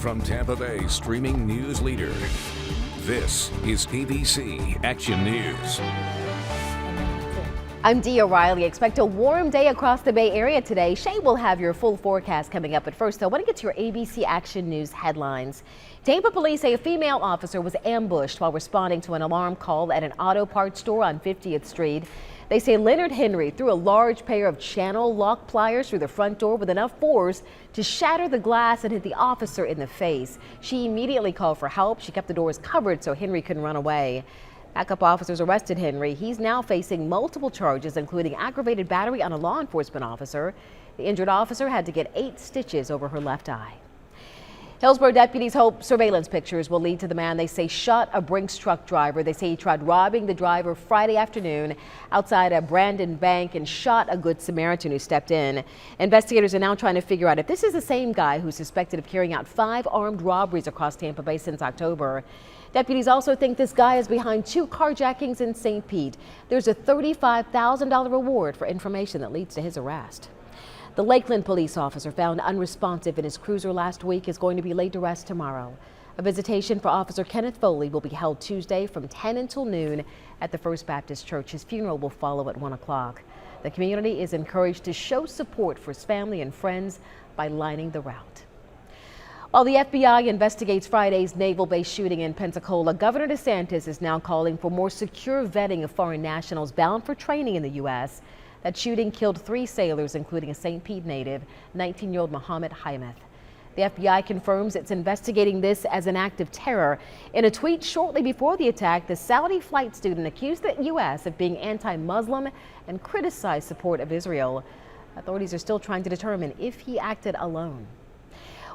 From Tampa Bay streaming news leader, this is ABC Action News. I'm Dee O'Reilly. Expect a warm day across the Bay Area today. Shay will have your full forecast coming up. But first, I want to get to your ABC Action News headlines. Tampa police say a female officer was ambushed while responding to an alarm call at an auto parts store on 50th Street. They say Leonard Henry threw a large pair of channel lock pliers through the front door with enough force to shatter the glass and hit the officer in the face. She immediately called for help. She kept the doors covered so Henry couldn't run away. Backup officers arrested Henry. He's now facing multiple charges, including aggravated battery on a law enforcement officer. The injured officer had to get 8 stitches over her left eye. Hillsborough deputies hope surveillance pictures will lead to the man they say shot a Brinks truck driver. They say he tried robbing the driver Friday afternoon outside a Brandon bank and shot a Good Samaritan who stepped in. Investigators are now trying to figure out if this is the same guy who's suspected of carrying out 5 armed robberies across Tampa Bay since October. Deputies also think this guy is behind 2 carjackings in St. Pete. There's a $35,000 reward for information that leads to his arrest. The Lakeland police officer found unresponsive in his cruiser last week is going to be laid to rest tomorrow. A visitation for Officer Kenneth Foley will be held Tuesday from 10 until noon at the First Baptist Church. His funeral will follow at 1 o'clock. The community is encouraged to show support for his family and friends by lining the route. While the FBI investigates Friday's naval base shooting in Pensacola, Governor DeSantis is now calling for more secure vetting of foreign nationals bound for training in the U.S. That shooting killed 3 sailors, including a St. Pete native, 19-year-old Mohammed Hymeth. The FBI confirms it's investigating this as an act of terror. In a tweet shortly before the attack, the Saudi flight student accused the U.S. of being anti-Muslim and criticized support of Israel. Authorities are still trying to determine if he acted alone.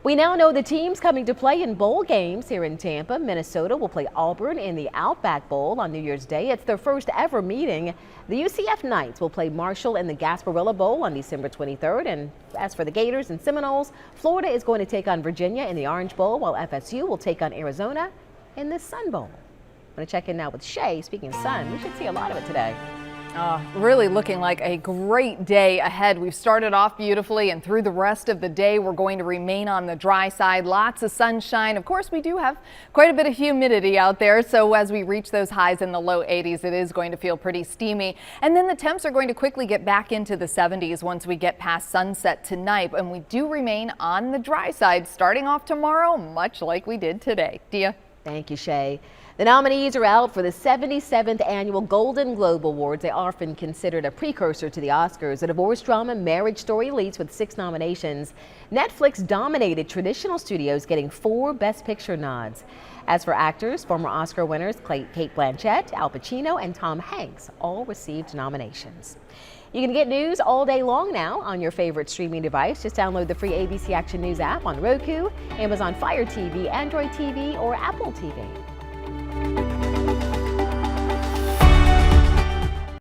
We now know the teams coming to play in bowl games here in Tampa. Minnesota will play Auburn in the Outback Bowl on New Year's Day. It's their first ever meeting. The UCF Knights will play Marshall in the Gasparilla Bowl on December 23rd. And as for the Gators and Seminoles, Florida is going to take on Virginia in the Orange Bowl, while FSU will take on Arizona in the Sun Bowl. I'm going to check in now with Shay. Speaking of sun, we should see a lot of it today. Really looking like a great day ahead. We've started off beautifully, and through the rest of the day we're going to remain on the dry side. Lots of sunshine. Of course, we do have quite a bit of humidity out there, so as we reach those highs in the low 80s, it is going to feel pretty steamy. And then the temps are going to quickly get back into the 70s once we get past sunset tonight. And we do remain on the dry side starting off tomorrow, much like we did today. Dia? Thank you, Shay. The nominees are out for the 77th annual Golden Globe Awards. They are often considered a precursor to the Oscars. The divorce drama Marriage Story leads with 6 nominations. Netflix dominated traditional studios, getting 4 Best Picture nods. As for actors, former Oscar winners Kate Blanchett, Al Pacino, and Tom Hanks all received nominations. You can get news all day long now on your favorite streaming device. Just download the free ABC Action News app on Roku, Amazon Fire TV, Android TV, or Apple TV.